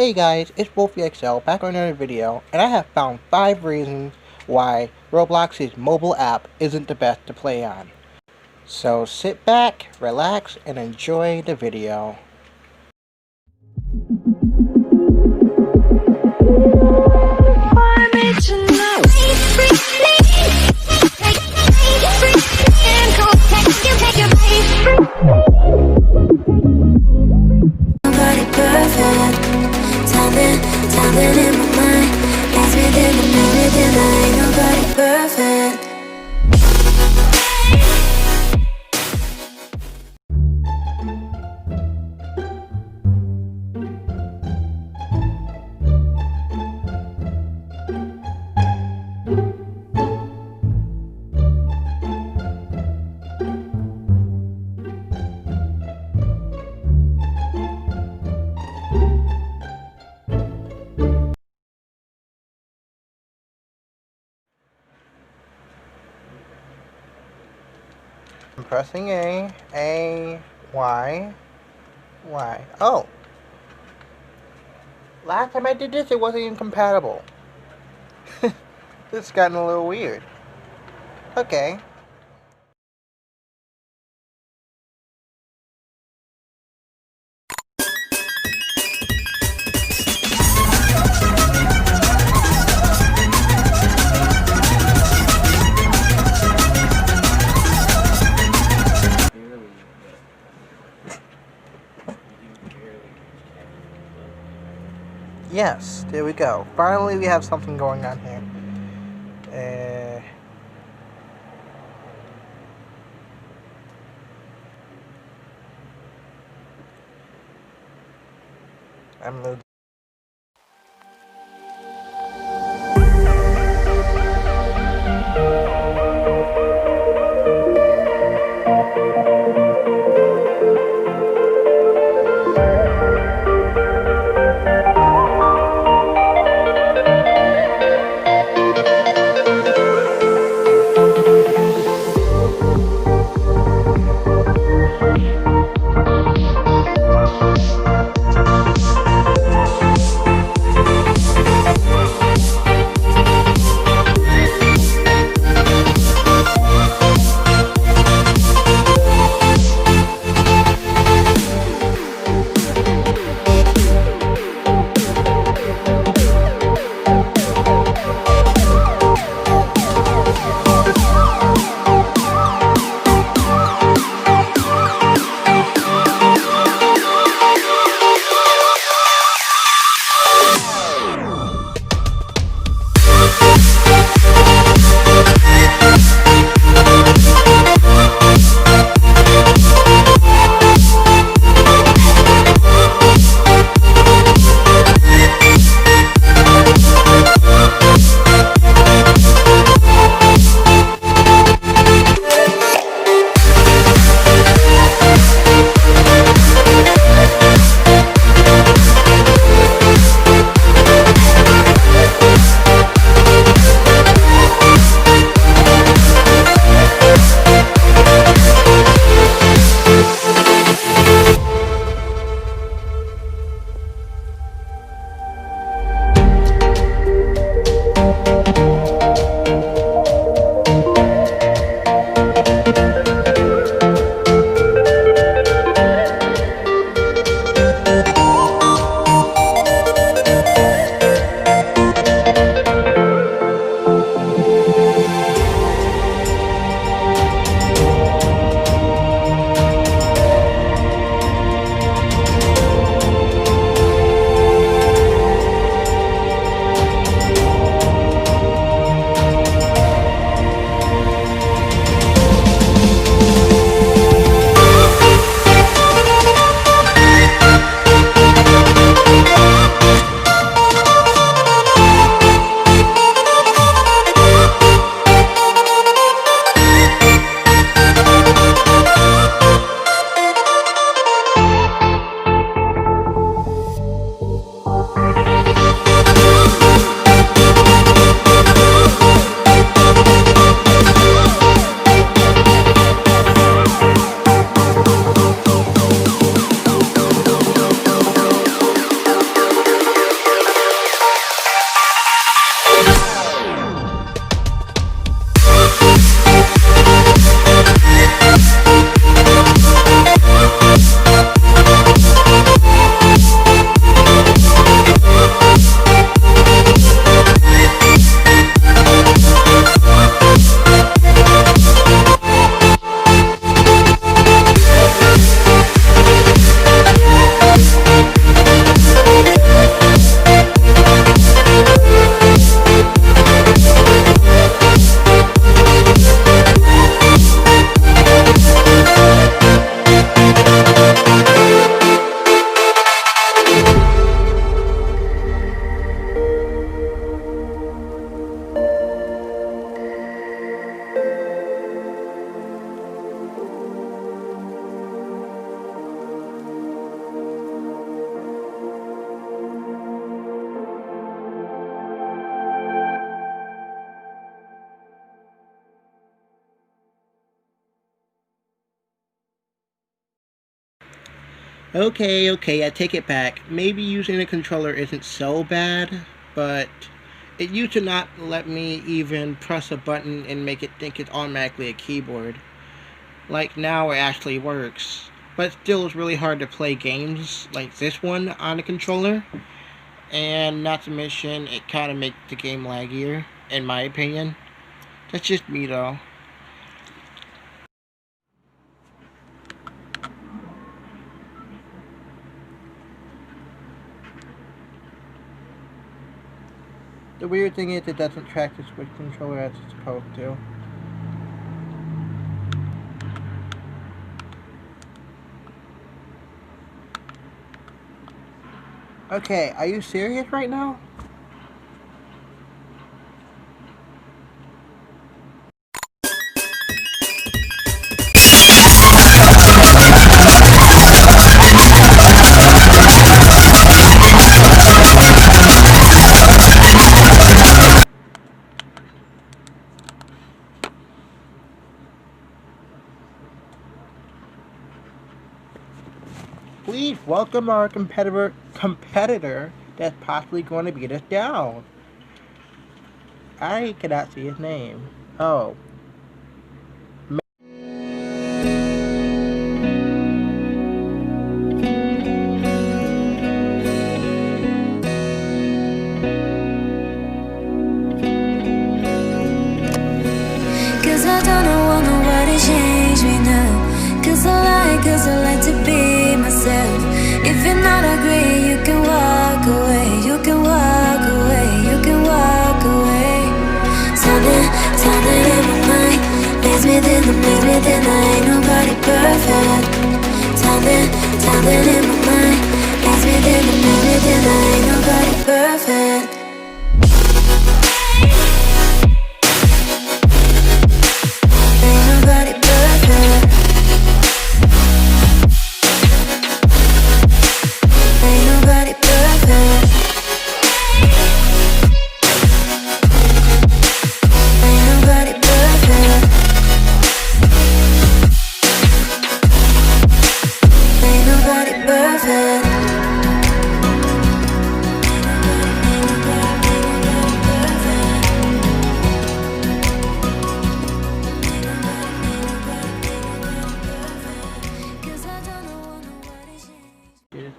Hey guys, it's Wolfyxl back on another video, and I have found 5 reasons why Roblox's mobile app isn't the best to play on. So sit back, relax, and enjoy the video. Something in my mind gets me thinking maybe there ain't nobody perfect. I'm pressing A, Y. Oh! Last time I did this, it wasn't even compatible. This has gotten a little weird. Okay. Yes, there we go. Finally, we have something going on here. I'm gonna. Okay, I take it back. Maybe using a controller isn't so bad, but it used to not let me even press a button and make it think it's automatically a keyboard. Like now it actually works. But still it's really hard to play games like this one on a controller. And not to mention, it kind of makes the game laggier, in my opinion. That's just me though. The weird thing is it doesn't track the Switch controller as it's supposed to. Okay, are you serious right now? Please welcome our competitor that's possibly going to beat us down. I cannot see his name. Oh. Cause I don't want nobody change me now. Cause I like to be myself. If you're not agree, you can walk away. You can walk away, you can walk away. Something in my mind leads me then I ain't nobody perfect. Something in my mind leads me then I ain't nobody perfect.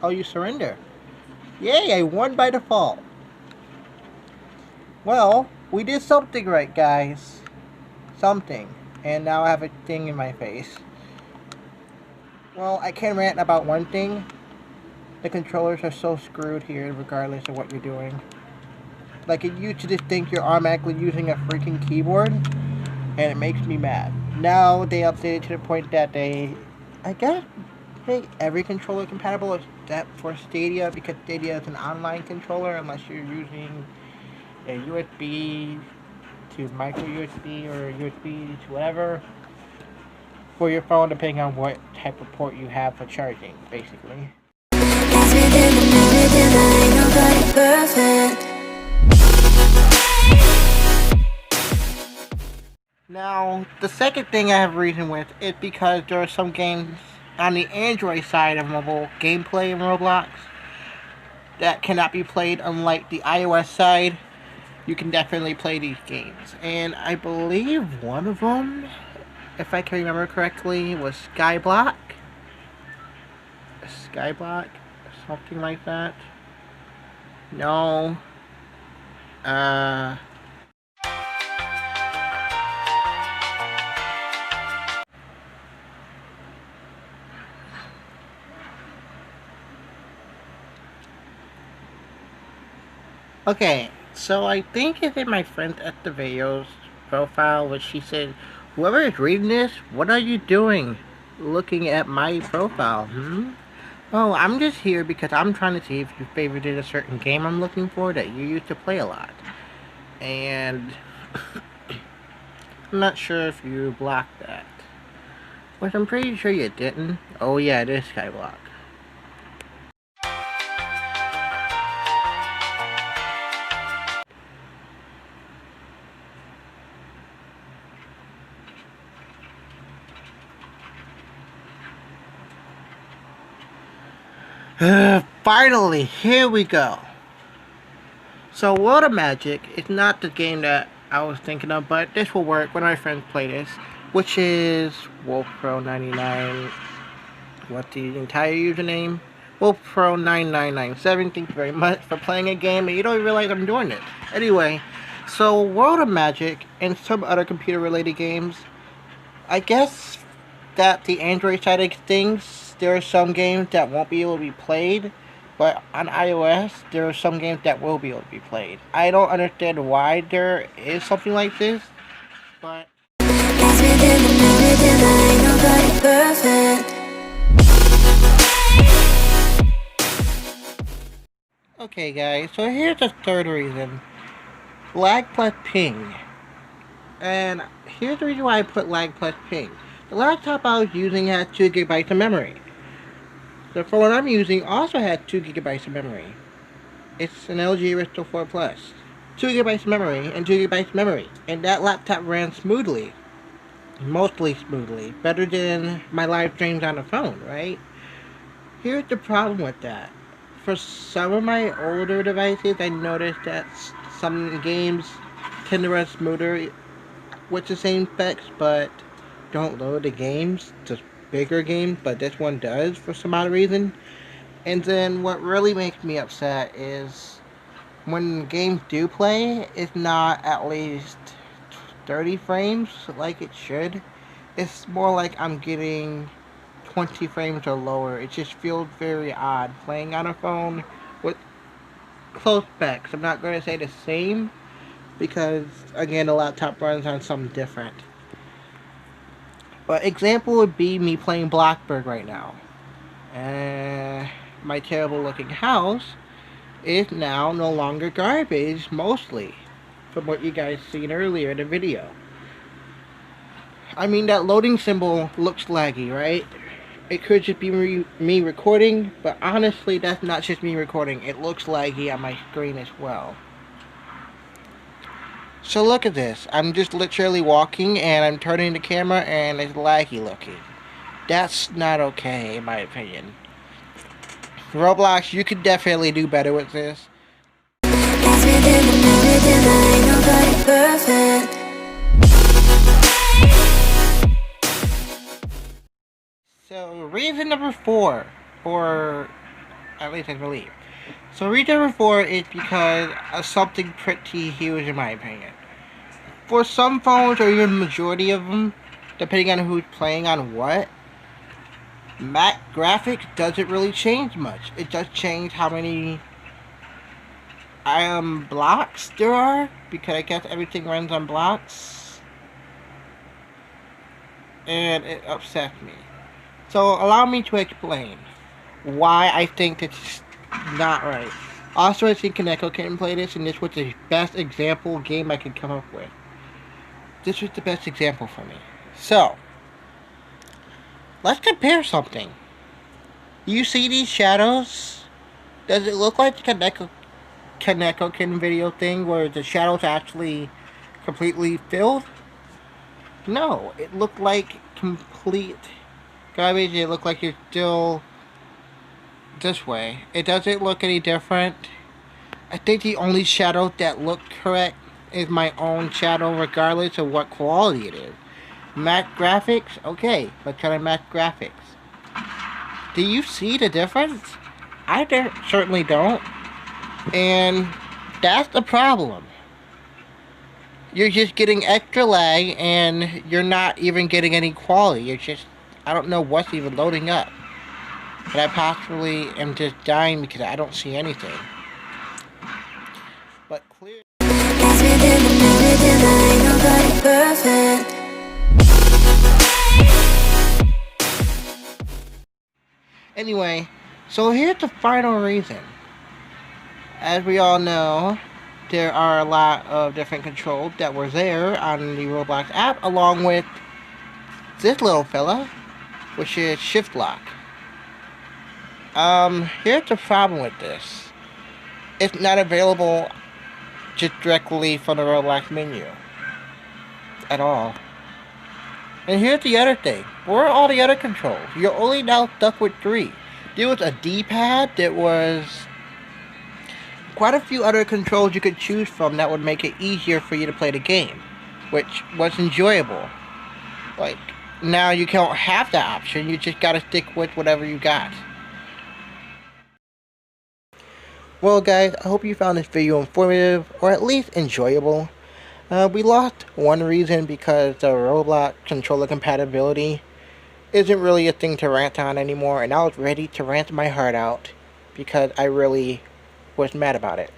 Oh, you surrender. Yay, I won by default. Well, we did something right, guys. Something. And now I have a thing in my face. Well, I can rant about one thing. The controllers are so screwed here regardless of what you're doing. Like, it used to just think you're automatically using a freaking keyboard, and it makes me mad. Now they updated to the point that they, I guess, make every controller compatible except for Stadia, because Stadia is an online controller unless you're using a USB to micro USB or USB to whatever for your phone, depending on what type of port you have for charging, basically. Now, the second thing I have reason with is because there are some games on the Android side of mobile gameplay in Roblox that cannot be played, unlike the iOS side. You can definitely play these games. And I believe one of them, if I can remember correctly, was Skyblock? Skyblock? Something like that? No. Okay, so I think it's in my friend at the video's profile, which she said, "Whoever is reading this, what are you doing looking at my profile, Oh, I'm just here because I'm trying to see if you favorited a certain game I'm looking for that you used to play a lot. And I'm not sure if you blocked that. Which I'm pretty sure you didn't. Oh yeah, it is Skyblock. Finally, here we go. So, World of Magic is not the game that I was thinking of, but this will work when my friends play this, which is Wolfyxl99. What's the entire username? Wolfyxl9997. Thank you very much for playing a game, and you don't even realize I'm doing it. Anyway, so World of Magic and some other computer-related games, I guess that the Android side of things, there are some games that won't be able to be played, but on iOS, there are some games that will be able to be played. I don't understand why there is something like this, but okay guys, so here's the third reason. Lag plus ping. And here's the reason why I put lag plus ping. The laptop I was using had 2 gigabytes of memory. The phone I'm using also had 2 gigabytes of memory. It's an LG Aristo 4 Plus. 2 gigabytes of memory and 2 gigabytes of memory. And that laptop ran smoothly. Mostly smoothly. Better than my live streams on the phone, right? Here's the problem with that. For some of my older devices, I noticed that some games tend to run smoother with the same specs, but don't load the games, just bigger games, but this one does for some odd reason. And then what really makes me upset is when games do play, it's not at least 30 frames like it should. It's more like I'm getting 20 frames or lower. It just feels very odd playing on a phone with close specs. I'm not going to say the same because, again, the laptop runs on something different. But example would be me playing Blackbird right now. My terrible looking house is now no longer garbage, mostly, from what you guys seen earlier in the video. I mean, that loading symbol looks laggy, right? It could just be me recording, but honestly, that's not just me recording. It looks laggy on my screen as well. So look at this. I'm just literally walking and I'm turning the camera and it's laggy looking. That's not okay, in my opinion. Roblox, you could definitely do better with this. So, reason number 4, or at least I believe. So, reason number 4 is because of something pretty huge, in my opinion. For some phones, or even the majority of them, depending on who's playing on what, Mac graphics doesn't really change much. It does change how many blocks there are, because I guess everything runs on blocks, and it upsets me. So allow me to explain why I think it's not right. Also, I think Kaneko can play this, and this was the best example game I could come up with. This was the best example for me. So, let's compare something. You see these shadows? Does it look like the Kaneko video thing where the shadows actually completely filled? No, it looked like complete garbage. It looked like you're still this way. It doesn't look any different. I think the only shadow that looked correct is my own shadow, regardless of what quality it is. Mac graphics? Okay, let's try Mac graphics. Do you see the difference? I certainly don't. And that's the problem. You're just getting extra lag and you're not even getting any quality. You're just, I don't know what's even loading up. But I possibly am just dying because I don't see anything. But clearly, anyway, so here's the final reason. As we all know, there are a lot of different controls that were there on the Roblox app, along with this little fella, which is shift lock. Here's the problem with this. It's not available just directly from the Roblox menu. At all. And here's the other thing. Where are all the other controls? You're only now stuck with 3. there was a D-pad, there was quite a few other controls you could choose from that would make it easier for you to play the game, which was enjoyable. Like, now you don't have that option, you just gotta stick with whatever you got. Well guys, I hope you found this video informative, or at least enjoyable. We lost one reason because the Roblox controller compatibility isn't really a thing to rant on anymore, and I was ready to rant my heart out because I really was mad about it.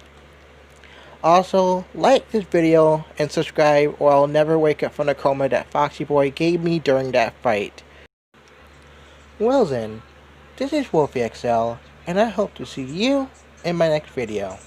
Also, like this video and subscribe, or I'll never wake up from the coma that Foxy Boy gave me during that fight. Well then, this is Wolfyxl, and I hope to see you in my next video.